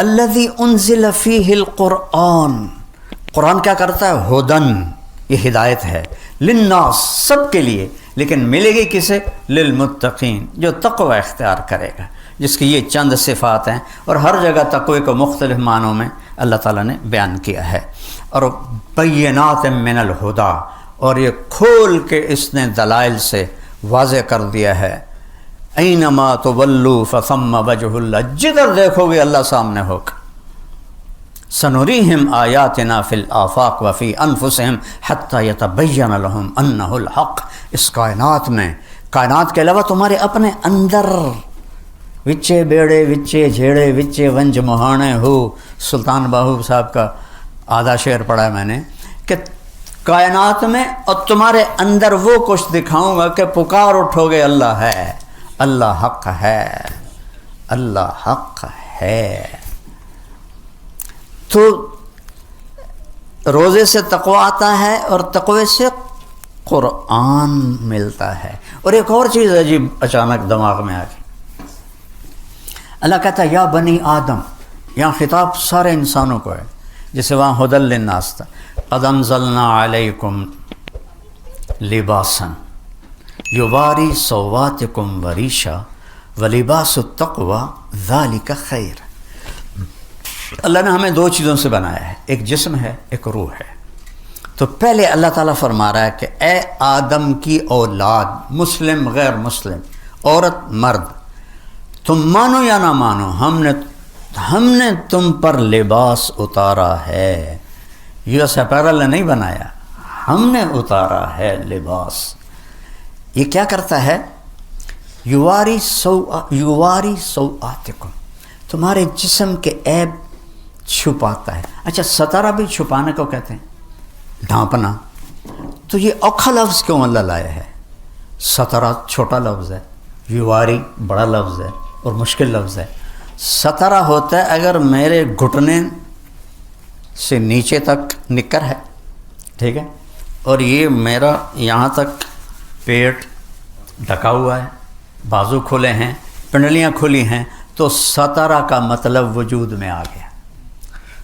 الذی انزل فیہ القرآن، قرآن کیا کرتا ہے؟ ہدن، یہ ہدایت ہے، للناس، سب کے لیے، لیکن ملے گی کسے؟ للمتقین، جو تقوی اختیار کرے گا، جس کی یہ چند صفات ہیں، اور ہر جگہ تقوی کو مختلف معنوں میں اللہ تعالیٰ نے بیان کیا ہے۔ اور بینات من الہدا، اور یہ کھول کے اس نے دلائل سے واضح کر دیا ہے، اینما تولوا فثم وجہ اللہ، جدھر دیکھو گے اللہ سامنے ہوگا۔ سنریہم آیاتنا فی الآفاق وفی انفسہم حتی یتبین لہم انہ الحق، اس کائنات میں، کائنات کے علاوہ تمہارے اپنے اندر، وچے بیڑے وچے جھیڑے وچے ونج مہانے ہو، سلطان باہو صاحب کا آدھا شعر پڑھا ہے میں نے، کہ کائنات میں اور تمہارے اندر وہ کچھ دکھاؤں گا کہ پکار اٹھو گے اللہ ہے، اللہ حق ہے، اللہ حق ہے۔ تو روزے سے تقوی آتا ہے اور تقوی سے قرآن ملتا ہے۔ اور ایک اور چیز عجیب اچانک دماغ میں آ گئی، اللہ کہتا ہے یا بنی آدم، یہاں خطاب سارے انسانوں کو ہے، جسے وہاں ہدی للناس تھا، قد انزلنا علیکم لباسا یواری سواتکم وریشا ولباس التقوی ذالک خیر۔ اللہ نے ہمیں دو چیزوں سے بنایا ہے، ایک جسم ہے، ایک روح ہے۔ تو پہلے اللہ تعالیٰ فرما رہا ہے کہ اے آدم کی اولاد، مسلم غیر مسلم، عورت مرد، تم مانو یا نہ مانو، ہم نے تم پر لباس اتارا ہے۔ یو ایس اپیرل نے نہیں بنایا، ہم نے اتارا ہے لباس۔ یہ کیا کرتا ہے؟ یواری سوآتکم، تمہارے جسم کے عیب چھپاتا ہے۔ اچھا، ستارہ بھی چھپانے کو کہتے ہیں، ڈھانپنا۔ تو یہ اوکھا لفظ کیوں اللہ لایا ہے؟ ستارہ چھوٹا لفظ ہے، یواری بڑا لفظ ہے اور مشکل لفظ ہے۔ ستارہ ہوتا ہے اگر میرے گھٹنے سے نیچے تک نکر ہے، ٹھیک ہے، اور یہ میرا یہاں تک پیٹ ڈھکا ہوا ہے، بازو کھلے ہیں، پنڈلیاں کھلی ہیں، تو ستارہ کا مطلب وجود میں آ گیا۔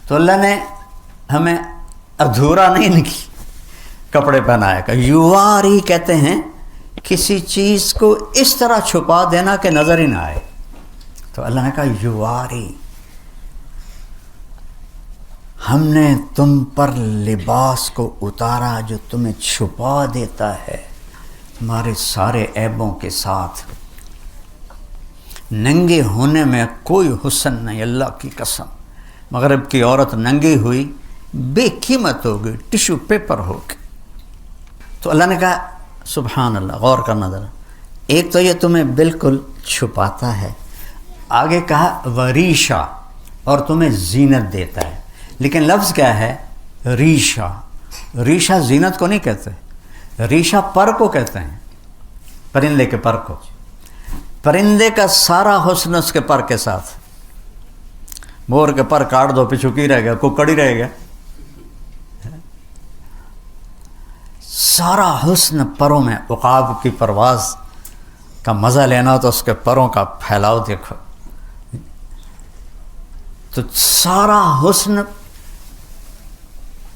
تو اللہ نے ہمیں ادھورا نہیں کپڑے پہنایا کہ یواری کہتے ہیں کسی چیز کو اس طرح چھپا دینا کہ نظر ہی نہ آئے۔ تو اللہ نے کہا یواری، ہم نے تم پر لباس کو اتارا جو تمہیں چھپا دیتا ہے تمہارے سارے عیبوں کے ساتھ۔ ننگے ہونے میں کوئی حسن نہیں، اللہ کی قسم۔ مغرب کی عورت ننگی ہوئی بے قیمت ہو گئی، ٹیشو پیپر ہو گئی۔ تو اللہ نے کہا سبحان اللہ، غور کرنا ذرا، ایک تو یہ تمہیں بالکل چھپاتا ہے، آگے کہا وریشا، اور تمہیں زینت دیتا ہے۔ لیکن لفظ کیا ہے؟ ریشا۔ ریشا زینت کو نہیں کہتے، ریشا پر کو کہتے ہیں، پرندے کے پر کو۔ پرندے کا سارا حسن اس کے پر کے ساتھ۔ مور کے پر کاٹ دو پیچھو کی رہ گیا، ککڑ ہی رہ گیا۔ سارا حسن پروں میں، عقاب کی پرواز کا مزہ لینا تو اس کے پروں کا پھیلاؤ دیکھو، تو سارا حسن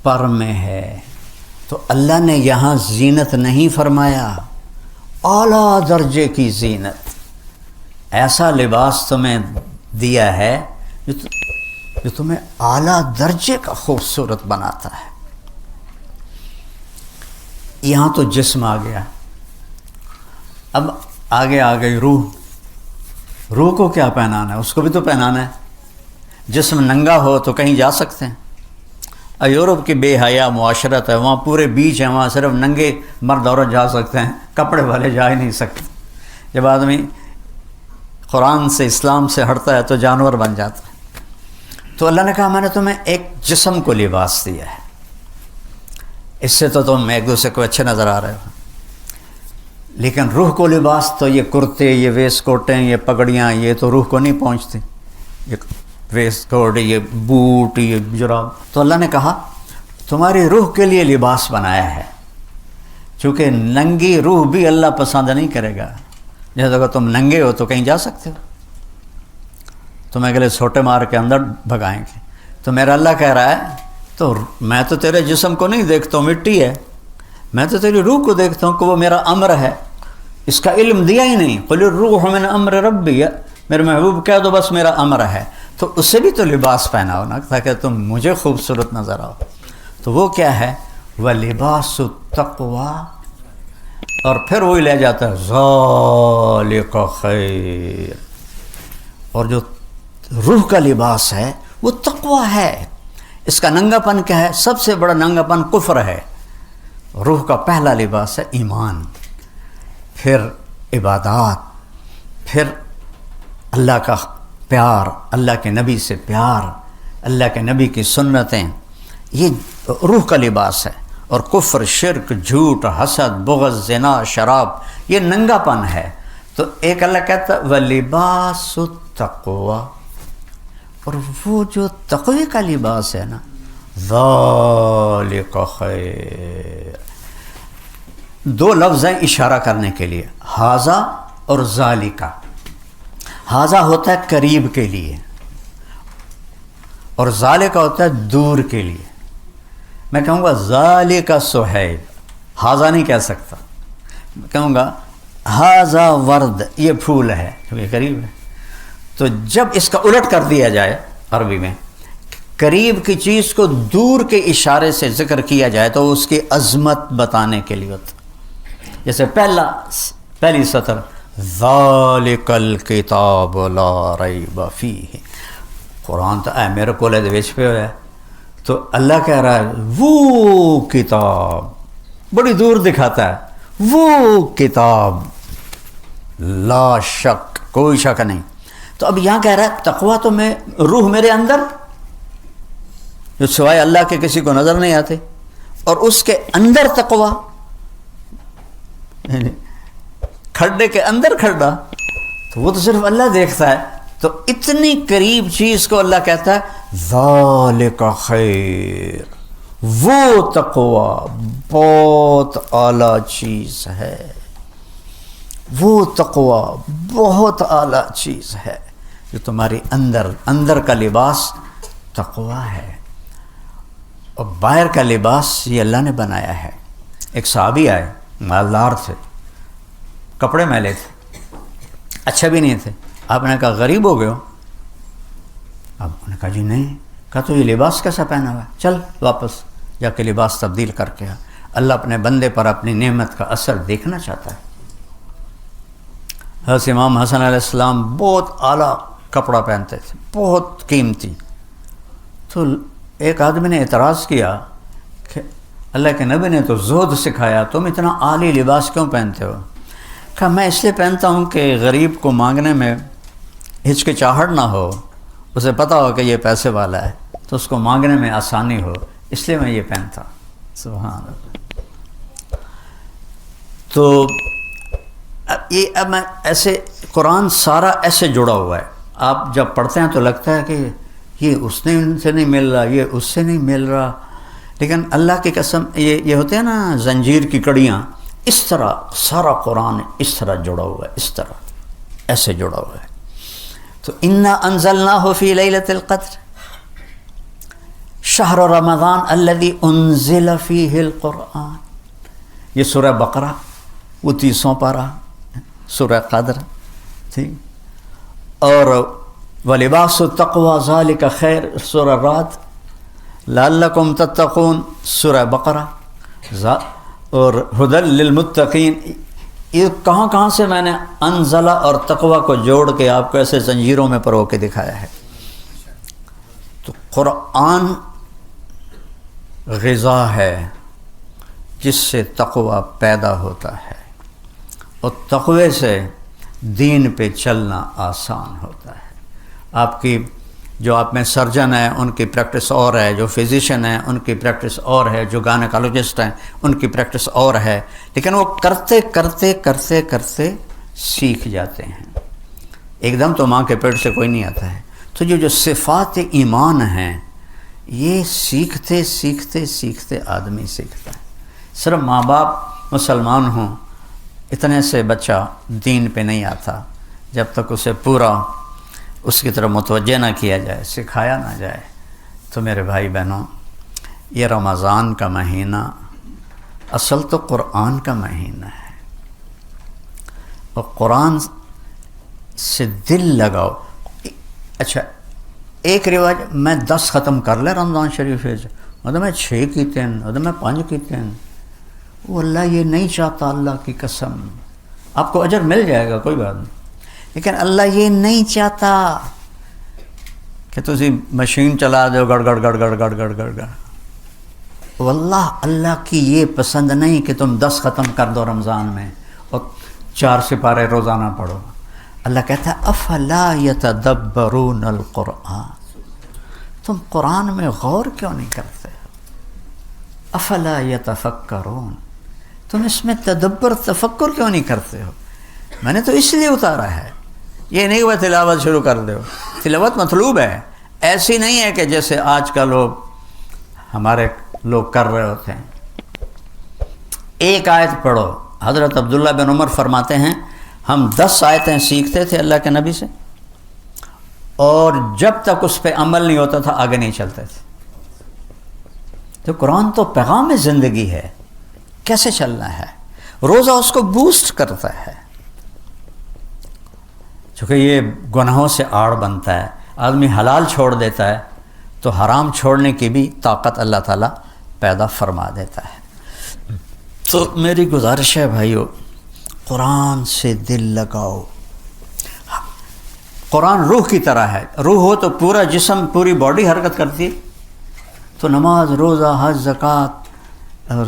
پر میں ہے۔ تو اللہ نے یہاں زینت نہیں فرمایا، اعلیٰ درجے کی زینت، ایسا لباس تمہیں دیا ہے جو تمہیں اعلیٰ درجے کا خوبصورت بناتا ہے۔ یہاں تو جسم آ گیا، اب آگے آ گئی روح۔ روح کو کیا پہنانا ہے؟ اس کو بھی تو پہنانا ہے۔ جسم ننگا ہو تو کہیں جا سکتے ہیں؟ یورپ کی بے حیا معاشرت ہے، وہاں پورے بیچ ہیں، وہاں صرف ننگے مرد عورت جا سکتے ہیں، کپڑے والے جا ہی نہیں سکتے۔ جب آدمی قرآن سے، اسلام سے ہٹتا ہے تو جانور بن جاتا ہے۔ تو اللہ نے کہا میں نے تمہیں ایک جسم کو لباس دیا ہے، اس سے تو تم ایک دوسرے کو اچھے نظر آ رہے ہو، لیکن روح کو لباس تو یہ کرتے، یہ ویسٹ کوٹیں، یہ پگڑیاں، یہ تو روح کو نہیں پہنچتی، یہ ویسٹ کوٹ، یہ بوٹ، یہ جراب۔ تو اللہ نے کہا تمہاری روح کے لیے لباس بنایا ہے، چونکہ ننگی روح بھی اللہ پسند نہیں کرے گا۔ جیسے اگر تم ننگے ہو تو کہیں جا سکتے ہو، تمہیں اگلے چھوٹے مار کے اندر بھگائیں گے. تو میرا اللہ کہہ رہا ہے تو میں تو تیرے جسم کو نہیں دیکھتا ہوں، مٹی ہے، میں تو تیری روح کو دیکھتا ہوں کہ وہ میرا امر ہے. اس کا علم دیا ہی نہیں. قل الروح من امر ربی، میرے محبوب کہہ دو بس میرا امر ہے. تو اس سے بھی تو لباس پہناؤ نا تاکہ تم مجھے خوبصورت نظر آؤ. تو وہ کیا ہے؟ وَلِبَاسُ التَّقْوَىٰ. اور پھر وہی لے جاتا ہے ذَلِكَ خَيْرٌ. اور جو روح کا لباس ہے وہ تقویٰ ہے. اس کا ننگا پن کیا ہے؟ سب سے بڑا ننگا پن کفر ہے. روح کا پہلا لباس ہے ایمان، پھر عبادات، پھر اللہ کا پیار، اللہ کے نبی سے پیار، اللہ کے نبی کی سنتیں. یہ روح کا لباس ہے. اور کفر، شرک، جھوٹ، حسد، بغض، زنا، شراب یہ ننگا پن ہے. تو ایک اللہ کہتا ہے وَلِبَاسُ التَّقْوَىٰ. اور وہ جو تقوی کا لباس ہے نا ذَلِكَ خَيْرٌ. دو لفظ ہیں اشارہ کرنے کے لیے، ھذا اور ذالکا. ھذا ہوتا ہے قریب کے لیے اور ذالکا ہوتا ہے دور کے لیے. میں کہوں گا ذالک صہیب، ھذا نہیں کہہ سکتا. میں کہوں گا ھذا ورد، یہ پھول ہے کیونکہ قریب ہے. تو جب اس کا الٹ کر دیا جائے عربی میں، قریب کی چیز کو دور کے اشارے سے ذکر کیا جائے تو اس کی عظمت بتانے کے لیے ہوتا. جیسے پہلی سطر ذالک الکتاب لا ریب فیہ. قرآن تو اے میرے کولے دے وچ پہ ہویا ہے. تو اللہ کہہ رہا ہے وہ کتاب، بڑی دور دکھاتا ہے، وہ کتاب لا شک، کوئی شک نہیں. تو اب یہاں کہہ رہا ہے تقویٰ تو میں روح میرے اندر جو سوائے اللہ کے کسی کو نظر نہیں آتے، اور اس کے اندر تقویٰ، کھڈے کے اندر کھڈا، تو وہ تو صرف اللہ دیکھتا ہے. تو اتنی قریب چیز کو اللہ کہتا ہے ذالک خیر، وہ تقویٰ بہت اعلیٰ چیز ہے، وہ تقویٰ بہت اعلیٰ چیز ہے جو تمہاری اندر کا لباس تقویٰ ہے. اور باہر کا لباس یہ اللہ نے بنایا ہے. ایک صحابی آئے، مالدار تھے، کپڑے میلے تھے، اچھے بھی نہیں تھے. آپ نے کہا غریب ہو گئے ہو؟ اب انہوں نے کہا جی نہیں. کہا تو یہ لباس کیسا پہنا ہوا ہے؟ چل واپس جا کے لباس تبدیل کر کے آ. اللہ اپنے بندے پر اپنی نعمت کا اثر دیکھنا چاہتا ہے. حضرت امام حسن علیہ السلام بہت اعلیٰ کپڑا پہنتے تھے، بہت قیمتی. تو ایک آدمی نے اعتراض کیا کہ اللہ کے نبی نے تو زہد سکھایا، تم اتنا عالی لباس کیوں پہنتے ہو؟ کہا میں اس لیے پہنتا ہوں کہ غریب کو مانگنے میں ہچکچاہٹ نہ ہو، اسے پتہ ہو کہ یہ پیسے والا ہے تو اس کو مانگنے میں آسانی ہو، اس لیے میں یہ پہنتا. سبحان اللہ. تو اب میں ایسے قرآن سارا ایسے جڑا ہوا ہے. آپ جب پڑھتے ہیں تو لگتا ہے کہ یہ اس نے ان سے نہیں مل رہا، یہ اس سے نہیں مل رہا، لیکن اللہ کی قسم یہ ہوتے ہیں نا زنجیر کی کڑیاں، اس طرح سارا قرآن اس طرح جڑا ہوا ہے، اس طرح ایسے جڑا ہوا ہے. تو انا انزلناہ فی لیلۃ القدر شہر رمضان الذی انزل فیہ القرآن. یہ سورہ بقرہ، وہ 30واں پارہ سورہ قدر ٹھیک. اور وَلِبَاسُ التَّقْوَىٰ ذَلِكَ خَيْرٌ سورہ رعد، لَعَلَّكُمْ تَتَّقُونَ سورہ بقرہ، اور ہدی للمتقین. یہ کہاں سے میں نے انزلہ اور تقویٰ کو جوڑ کے آپ کو ایسے زنجیروں میں پرو کے دکھایا ہے. تو قرآن غذا ہے جس سے تقویٰ پیدا ہوتا ہے، اور تقوی سے دین پہ چلنا آسان ہوتا ہے. آپ کی جو آپ میں سرجن ہیں ان کی پریکٹس اور ہے، جو فزیشین ہیں ان کی پریکٹس اور ہے، جو گائنیکالوجسٹ ہیں ان کی پریکٹس اور ہے، لیکن وہ کرتے کرتے کرتے کرتے سیکھ جاتے ہیں. ایک دم تو ماں کے پیٹ سے کوئی نہیں آتا ہے. تو جو صفات ایمان ہیں یہ سیکھتے سیکھتے سیکھتے آدمی سیکھتا ہے. صرف ماں باپ مسلمان ہوں اتنے سے بچہ دین پہ نہیں آتا. جب تک اسے پورا اس کی طرف متوجہ نہ کیا جائے، سکھایا نہ جائے، تو میرے بھائی بہنوں، یہ رمضان کا مہینہ اصل تو قرآن کا مہینہ ہے، اور قرآن سے دل لگاؤ۔ اچھا، ایک رواج میں 10 ختم کر لے رمضان شریف مطلب میں 6 کیتے ہیں، مطلب میں 5 کیتے ہیں، وہ اللہ یہ نہیں چاہتا، اللہ کی قسم۔ آپ کو اجر مل جائے گا، کوئی بات نہیں، لیکن اللہ یہ نہیں چاہتا کہ تسی مشین چلا دو گڑ گڑ گڑ گڑ گڑ گڑ گڑ گڑ۔ واللہ اللہ کی یہ پسند نہیں کہ تم 10 ختم کر دو رمضان میں اور 4 سپارے روزانہ پڑھو۔ اللہ کہتا ہے افلا یتدبرون القرآن، تم قرآن میں غور کیوں نہیں کرتے؟ افلا یتفکرون، تم اس میں تدبر تفکر کیوں نہیں کرتے ہو؟ میں نے تو اس لیے اتارا ہے، یہ نہیں ہوا تلاوت شروع کر دو۔ تلاوت مطلوب ہے، ایسی نہیں ہے کہ جیسے آج کل لوگ ہمارے لوگ کر رہے ہوتے ہیں۔ ایک آیت پڑھو، حضرت عبداللہ بن عمر فرماتے ہیں ہم 10 آیتیں سیکھتے تھے اللہ کے نبی سے، اور جب تک اس پہ عمل نہیں ہوتا تھا آگے نہیں چلتے تھے۔ تو قرآن تو پیغام زندگی ہے، کیسے چلنا ہے؟ روزہ اس کو بوسٹ کرتا ہے، چونکہ یہ گناہوں سے آڑ بنتا ہے۔ آدمی حلال چھوڑ دیتا ہے تو حرام چھوڑنے کی بھی طاقت اللہ تعالیٰ پیدا فرما دیتا ہے۔ تو میری گزارش ہے بھائیو، قرآن سے دل لگاؤ۔ قرآن روح کی طرح ہے، روح ہو تو پورا جسم، پوری باڈی حرکت کرتی ہے۔ تو نماز، روزہ، حج، زکوٰۃ اور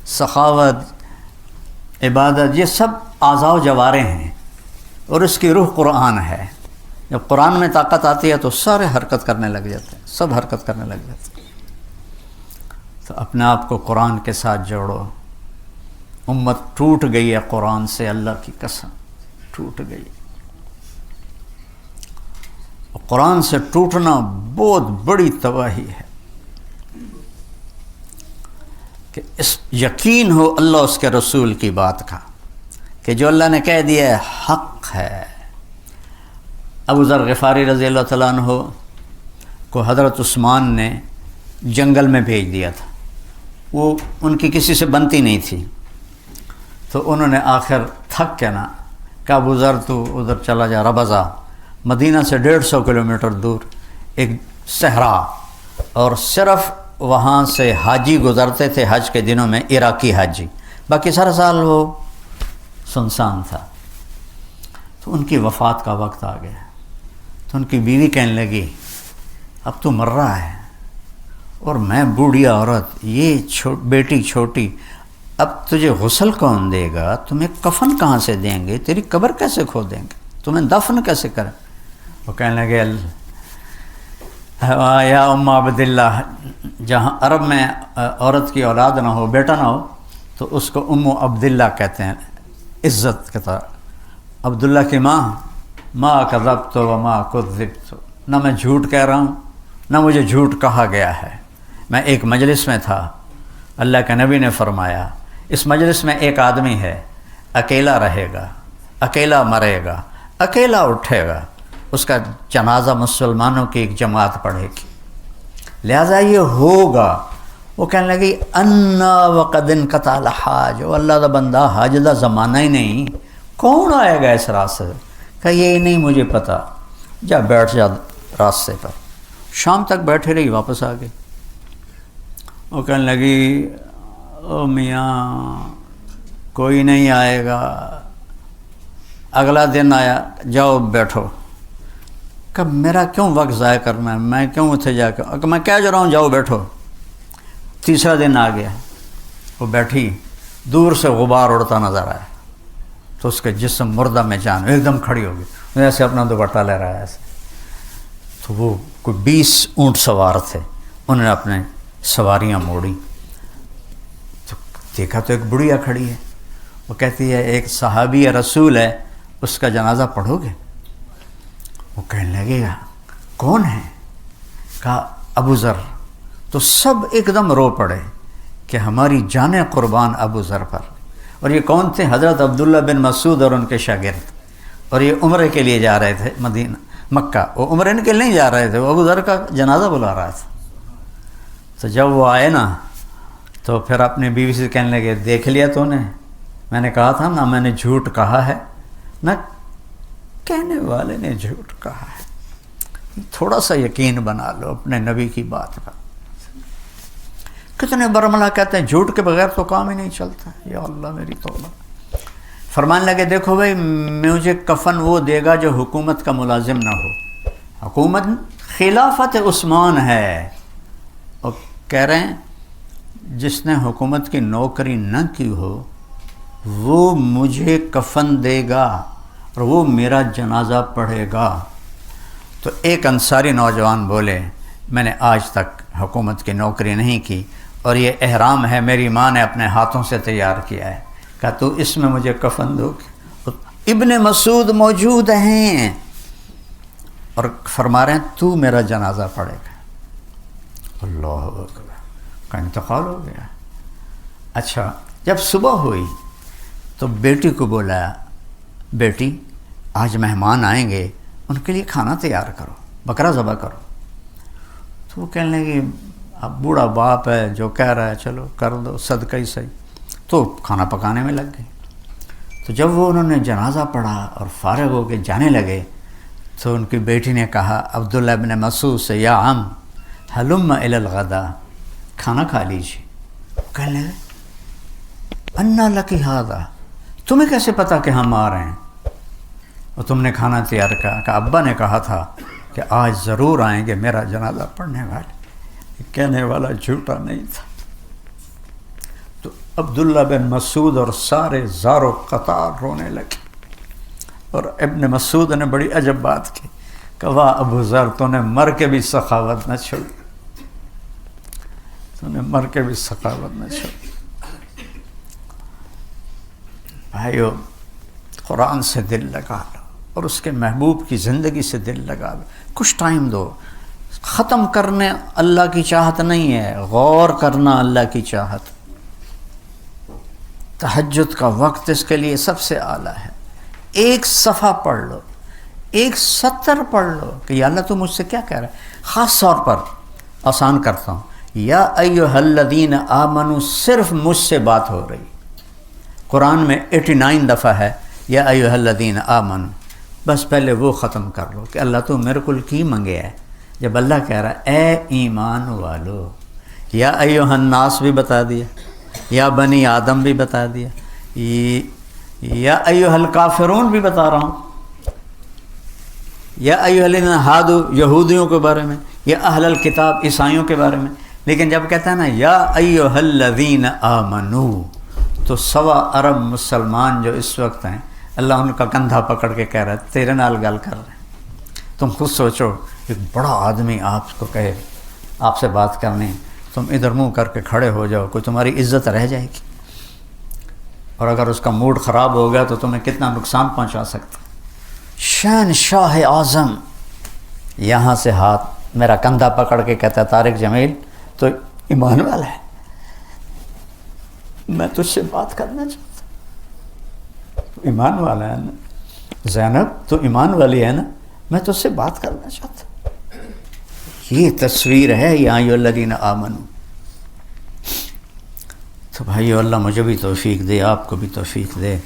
سخاوت، عبادت، یہ سب اعضاء و جوارح ہیں، اور اس کی روح قرآن ہے۔ جب قرآن میں طاقت آتی ہے تو سارے حرکت کرنے لگ جاتے ہیں، سب حرکت کرنے لگ جاتے ہیں۔ تو اپنے آپ کو قرآن کے ساتھ جوڑو۔ امت ٹوٹ گئی ہے قرآن سے، اللہ کی قسم ٹوٹ گئی۔ قرآن سے ٹوٹنا بہت بڑی تباہی ہے، کہ اس یقین ہو اللہ اس کے رسول کی بات کا، کہ جو اللہ نے کہہ دیا ہے حق ہے۔ ابو ذر غفاری رضی اللہ تعالیٰ عنہ کو حضرت عثمان نے جنگل میں بھیج دیا تھا، وہ ان کی کسی سے بنتی نہیں تھی، تو انہوں نے آخر تھک کے نا کہ ابو ذر تو ادھر چلا جا، ربضہ، مدینہ سے 150 کلومیٹر دور ایک صحرا، اور صرف وہاں سے حاجی گزرتے تھے حج کے دنوں میں، عراقی حاجی، باقی سارا سال وہ سنسان تھا۔ تو ان کی وفات کا وقت آ گیا، تو ان کی بیوی کہنے لگی اب تو مر رہا ہے، اور میں بوڑھی عورت، یہ بیٹی چھوٹی، اب تجھے غسل کون دے گا؟ تمہیں کفن کہاں سے دیں گے؟ تیری قبر کیسے کھودیں گے؟ تمہیں دفن کیسے کریں؟ وہ کہنے لگے یا ام عبداللہ، جہاں عرب میں عورت کی اولاد نہ ہو، بیٹا نہ ہو، تو اس کو ام عبداللہ کہتے ہیں، عزت کے طور۔ عبداللہ کی ماں، ما کذبت و ما کذبت، نہ میں جھوٹ کہہ رہا ہوں نہ مجھے جھوٹ کہا گیا ہے۔ میں ایک مجلس میں تھا، اللہ کے نبی نے فرمایا اس مجلس میں ایک آدمی ہے، اکیلا رہے گا، اکیلا مرے گا، اکیلا اٹھے گا، اس کا جنازہ مسلمانوں کی ایک جماعت پڑھے گی، لہٰذا یہ ہوگا۔ وہ کہنے لگی انا وقد انقطع الحاج، وہ اللہ دا بندہ حج دا زمانہ ہی نہیں، کون آئے گا اس راستے سے؟ کہ یہ نہیں مجھے پتا، جا بیٹھ جا راستے پر۔ شام تک بیٹھے رہی، واپس آ گئی۔ وہ کہنے لگی او میاں کوئی نہیں آئے گا۔ اگلا دن آیا، جاؤ بیٹھو۔ کہ میرا کیوں وقت ضائع کرنا ہے، میں کیوں اتنے جا کے، کہ میں کہہ جا رہا ہوں جاؤ بیٹھو۔ تیسرا دن آ گیا، وہ بیٹھی، دور سے غبار اڑتا نظر آیا، تو اس کے جسم مردہ میں جان ایک دم کھڑی ہو گئی، ایسے اپنا دوپٹہ لے رہا ہے ایسے۔ تو وہ کوئی 20 اونٹ سوار تھے، انہوں نے اپنے سواریاں موڑی، تو دیکھا تو ایک بڑھیا کھڑی ہے۔ وہ کہتی ہے ایک صحابی رسول ہے، اس کا جنازہ پڑھو گے؟ وہ کہنے لگے گا کون ہے؟ کہا ابو ذر۔ تو سب ایک دم رو پڑے کہ ہماری جانیں قربان ابو ذر پر۔ اور یہ کون تھے؟ حضرت عبداللہ بن مسعود اور ان کے شاگرد، اور یہ عمرے کے لیے جا رہے تھے مکہ، وہ عمرہ کے نہیں جا رہے تھے، وہ ابو ذر کا جنازہ بلا رہا تھا. تو جب وہ آئے نا تو پھر اپنی بیوی سے کہنے لگے دیکھ لیا تو نے، میں نے کہا تھا نا میں نے جھوٹ کہا ہے، نہ کہنے والے نے جھوٹ کہا ہے. تھوڑا سا یقین بنا لو اپنے نبی کی بات پر. کتنے برملا کہتے ہیں جھوٹ کے بغیر تو کام ہی نہیں چلتا. یا اللہ میری توبہ. فرمانے لگے دیکھو بھائی مجھے کفن وہ دے گا جو حکومت کا ملازم نہ ہو. حکومت خلافت عثمان ہے، اور کہہ رہے ہیں جس نے حکومت کی نوکری نہ کی ہو وہ مجھے کفن دے گا اور وہ میرا جنازہ پڑھے گا. تو ایک انصاری نوجوان بولے میں نے آج تک حکومت کی نوکری نہیں کی اور یہ احرام ہے میری ماں نے اپنے ہاتھوں سے تیار کیا ہے، کہا تو اس میں مجھے کفن دو. ابن مسعود موجود ہیں اور فرما رہے ہیں تو میرا جنازہ پڑھے گا. اللہ اکبر، کا انتقال ہو گیا. اچھا جب صبح ہوئی تو بیٹی کو بولا بیٹی آج مہمان آئیں گے ان کے لیے کھانا تیار کرو، بکرا ذبح کرو. تو وہ کہنے لگی اب بوڑھا باپ ہے جو کہہ رہا ہے چلو کر دو صدقہ ہی صحیح. تو کھانا پکانے میں لگ گئی. تو جب وہ انہوں نے جنازہ پڑھا اور فارغ ہو کے جانے لگے تو ان کی بیٹی نے کہا عبداللہ ابن مسعود سے یا عم حلم الی الغدا، کھانا کھا لیجیے. کہنے لگے انا لکی ھذا، تمہیں کیسے پتا کہ ہم آ رہے ہیں اور تم نے کھانا تیار کیا؟ کہ ابا نے کہا تھا کہ آج ضرور آئیں گے میرا جنازہ پڑھنے والے. کہنے والا جھوٹا نہیں تھا. تو عبداللہ بن مسعود اور سارے زار و قطار رونے لگے. اور ابن مسعود نے بڑی عجب بات کی کہ واہ ابو ذر تو نے مر کے بھی سخاوت نہ چھوڑی، تو نے مر کے بھی سخاوت نہ چھوڑی. بھائیو قرآن سے دل لگا لو اور اس کے محبوب کی زندگی سے دل لگا لو. کچھ ٹائم دو. ختم کرنے اللہ کی چاہت نہیں ہے، غور کرنا اللہ کی چاہت. تہجد کا وقت اس کے لیے سب سے اعلیٰ ہے. ایک صفحہ پڑھ لو، ایک سطر پڑھ لو کہ یا اللہ تو مجھ سے کیا کہہ رہا ہے. خاص طور پر آسان کرتا ہوں، یا ایھا الذین آمنوا صرف مجھ سے بات ہو رہی. قرآن میں 89 دفعہ ہے یا ایھا الذین آمنوا. بس پہلے وہ ختم کر لو کہ اللہ تو میرے کو کی منگے ہے. جب اللہ کہہ رہا ہے اے ایمان والو، یا ایھا الناس بھی بتا دیا، یا بنی آدم بھی بتا دیا، یا ایھا الکافرون بھی بتا رہا ہوں، یا ایھا الذین ہادوا یہودیوں کے بارے میں، یا اہل الکتاب عیسائیوں کے بارے میں. لیکن جب کہتا ہے نا یا ایھا الذین آمنوا، تو 1.25 ارب مسلمان جو اس وقت ہیں اللہ ان کا کندھا پکڑ کے کہہ رہا ہے تیرے نال گل کر رہے ہیں. تم خود سوچو ایک بڑا آدمی آپ کو کہے آپ سے بات کرنی، تم ادھر منہ کر کے کھڑے ہو جاؤ، کوئی تمہاری عزت رہ جائے گی. اور اگر اس کا موڈ خراب ہو گیا تو تمہیں کتنا نقصان پہنچا سکتا. شہنشاہ اعظم یہاں سے ہاتھ میرا کندھا پکڑ کے کہتا ہے طارق جمیل تو ایمان والا ہے، میں تجھ سے بات کرنا چاہتا ہوں. ایمان والا ہے نا زینب، تو ایمان والی ہے نا، میں تجھ سے بات کرنا چاہتا ہوں. یہ تصویر ہے یا ایھا الذین آمنوا. تو بھائیو اللہ مجھے بھی توفیق دے، آپ کو بھی توفیق دے.